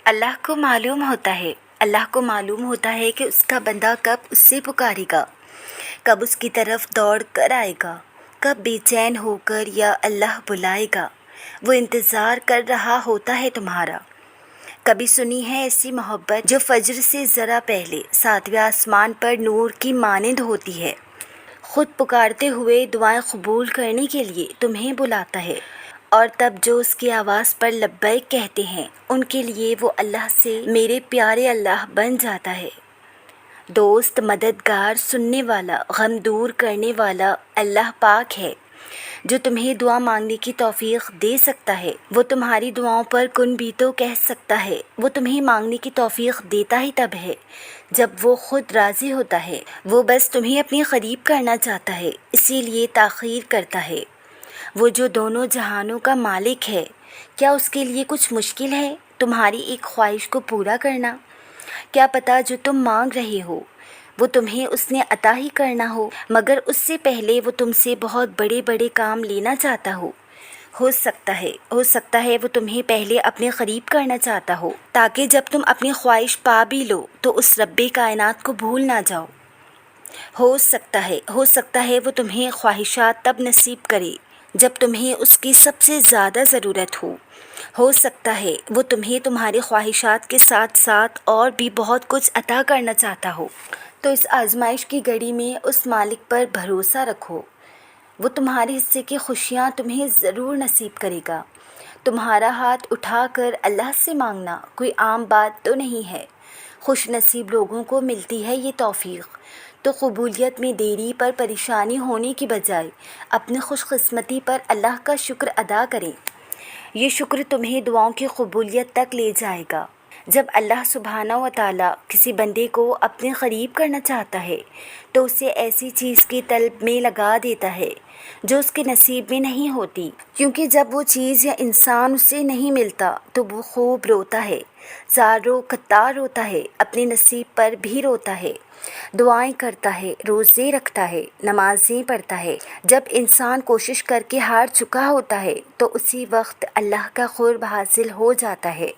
اللہ کو معلوم ہوتا ہے کہ اس کا بندہ کب اس سے پکارے گا، کب اس کی طرف دوڑ کر آئے گا، کب بے چین ہو کر یا اللہ بلائے گا۔ وہ انتظار کر رہا ہوتا ہے تمہارا۔ کبھی سنی ہے ایسی محبت جو فجر سے ذرا پہلے ساتویں آسمان پر نور کی مانند ہوتی ہے، خود پکارتے ہوئے دعائیں قبول کرنے کے لیے تمہیں بلاتا ہے، اور تب جو اس کی آواز پر لبیک کہتے ہیں ان کے لیے وہ اللہ سے میرے پیارے اللہ بن جاتا ہے۔ دوست، مددگار، سننے والا، غم دور کرنے والا اللہ پاک ہے جو تمہیں دعا مانگنے کی توفیق دے سکتا ہے۔ وہ تمہاری دعاؤں پر کن بھی تو کہہ سکتا ہے۔ وہ تمہیں مانگنے کی توفیق دیتا ہی تب ہے جب وہ خود راضی ہوتا ہے۔ وہ بس تمہیں اپنے قریب کرنا چاہتا ہے، اسی لیے تاخیر کرتا ہے۔ وہ جو دونوں جہانوں کا مالک ہے، کیا اس کے لیے کچھ مشکل ہے تمہاری ایک خواہش کو پورا کرنا؟ کیا پتہ جو تم مانگ رہے ہو وہ تمہیں اس نے عطا ہی کرنا ہو، مگر اس سے پہلے وہ تم سے بہت بڑے بڑے کام لینا چاہتا ہو سکتا ہے وہ تمہیں پہلے اپنے قریب کرنا چاہتا ہو تاکہ جب تم اپنی خواہش پا بھی لو تو اس رب کائنات کو بھول نہ جاؤ۔ ہو سکتا ہے وہ تمہیں خواہشات تب نصیب کرے جب تمہیں اس کی سب سے زیادہ ضرورت ہو سکتا ہے وہ تمہیں تمہاری خواہشات کے ساتھ ساتھ اور بھی بہت کچھ عطا کرنا چاہتا ہو۔ تو اس آزمائش کی گھڑی میں اس مالک پر بھروسہ رکھو، وہ تمہارے حصے کی خوشیاں تمہیں ضرور نصیب کرے گا۔ تمہارا ہاتھ اٹھا کر اللہ سے مانگنا کوئی عام بات تو نہیں ہے، خوش نصیب لوگوں کو ملتی ہے یہ توفیق۔ تو قبولیت میں دیری پر پریشانی ہونے کی بجائے اپنی خوش قسمتی پر اللہ کا شکر ادا کریں۔ یہ شکر تمہیں دعاؤں کی قبولیت تک لے جائے گا۔ جب اللہ سبحانہ و تعالیٰ کسی بندے کو اپنے قریب کرنا چاہتا ہے تو اسے ایسی چیز کی طلب میں لگا دیتا ہے جو اس کے نصیب میں نہیں ہوتی، کیونکہ جب وہ چیز یا انسان اسے نہیں ملتا تو وہ خوب روتا ہے، زارو قطار روتا ہے، اپنے نصیب پر بھی روتا ہے، دعائیں کرتا ہے، روزے رکھتا ہے، نمازیں پڑھتا ہے۔ جب انسان کوشش کر کے ہار چکا ہوتا ہے تو اسی وقت اللہ کا قرب حاصل ہو جاتا ہے۔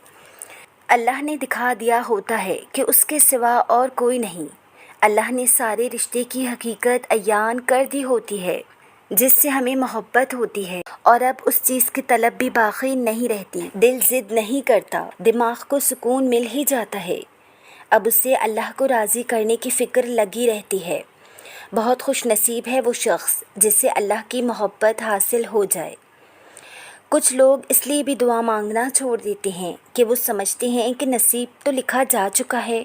اللہ نے دکھا دیا ہوتا ہے کہ اس کے سوا اور کوئی نہیں۔ اللہ نے سارے رشتے کی حقیقت عیان کر دی ہوتی ہے جس سے ہمیں محبت ہوتی ہے، اور اب اس چیز کی طلب بھی باقی نہیں رہتی۔ دل ضد نہیں کرتا، دماغ کو سکون مل ہی جاتا ہے، اب اسے اللہ کو راضی کرنے کی فکر لگی رہتی ہے۔ بہت خوش نصیب ہے وہ شخص جسے اللہ کی محبت حاصل ہو جائے۔ کچھ لوگ اس لیے بھی دعا مانگنا چھوڑ دیتے ہیں کہ وہ سمجھتے ہیں کہ نصیب تو لکھا جا چکا ہے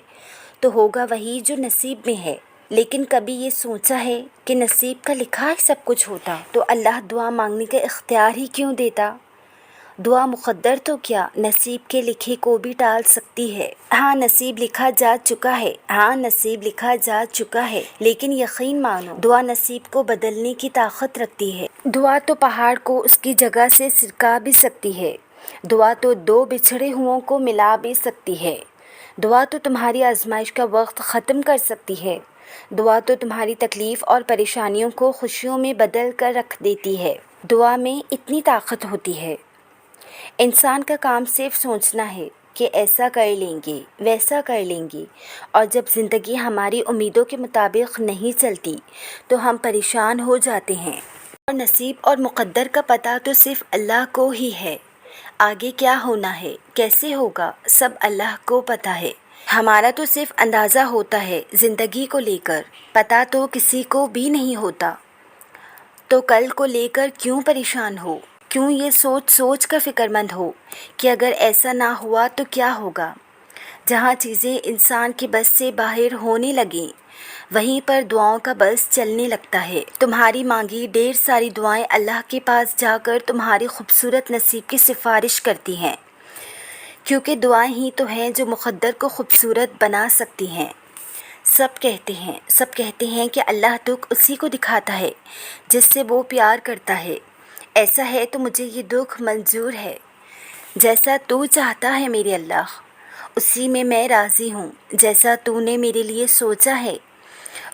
تو ہوگا وہی جو نصیب میں ہے، لیکن کبھی یہ سوچا ہے کہ نصیب کا لکھا ہی سب کچھ ہوتا تو اللہ دعا مانگنے کا اختیار ہی کیوں دیتا؟ دعا مقدر تو کیا نصیب کے لکھے کو بھی ٹال سکتی ہے۔ ہاں نصیب لکھا جا چکا ہے، لیکن یقین مانو دعا نصیب کو بدلنے کی طاقت رکھتی ہے۔ دعا تو پہاڑ کو اس کی جگہ سے سرکا بھی سکتی ہے، دعا تو دو بچھڑے ہوں کو ملا بھی سکتی ہے، دعا تو تمہاری آزمائش کا وقت ختم کر سکتی ہے، دعا تو تمہاری تکلیف اور پریشانیوں کو خوشیوں میں بدل کر رکھ دیتی ہے۔ دعا میں اتنی طاقت ہوتی ہے۔ انسان کا کام صرف سوچنا ہے کہ ایسا کر لیں گے، ویسا کر لیں گے، اور جب زندگی ہماری امیدوں کے مطابق نہیں چلتی تو ہم پریشان ہو جاتے ہیں، اور نصیب اور مقدر کا پتہ تو صرف اللہ کو ہی ہے۔ آگے کیا ہونا ہے، کیسے ہوگا، سب اللہ کو پتہ ہے، ہمارا تو صرف اندازہ ہوتا ہے زندگی کو لے کر، پتہ تو کسی کو بھی نہیں ہوتا۔ تو کل کو لے کر کیوں پریشان ہو، کیوں یہ سوچ کر فکر مند ہو کہ اگر ایسا نہ ہوا تو کیا ہوگا؟ جہاں چیزیں انسان کی بس سے باہر ہونے لگیں وہیں پر دعاؤں کا بس چلنے لگتا ہے۔ تمہاری مانگی ڈھیر ساری دعائیں اللہ کے پاس جا کر تمہاری خوبصورت نصیب کی سفارش کرتی ہیں، کیونکہ دعائیں ہی تو ہیں جو مقدر کو خوبصورت بنا سکتی ہیں۔ سب کہتے ہیں کہ اللہ دکھ اسی کو دکھاتا ہے جس سے وہ پیار کرتا ہے۔ ایسا ہے تو مجھے یہ دکھ منظور ہے، جیسا تو چاہتا ہے میرے اللہ، اسی میں میں راضی ہوں، جیسا تو نے میرے لیے سوچا ہے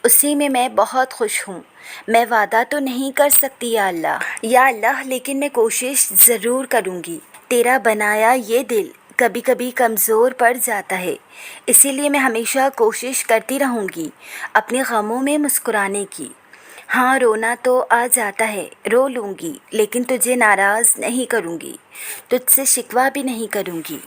اسی میں میں بہت خوش ہوں۔ میں وعدہ تو نہیں کر سکتی یا اللہ، لیکن میں کوشش ضرور کروں گی۔ تیرا بنایا یہ دل کبھی کبھی کمزور پڑ جاتا ہے، اسی لیے میں ہمیشہ کوشش کرتی رہوں گی اپنے غموں میں مسکرانے کی۔ ہاں، رونا تو آ جاتا ہے، رو لوں گی، لیکن تجھے ناراض نہیں کروں گی، تجھ سے شکوہ بھی نہیں کروں گی۔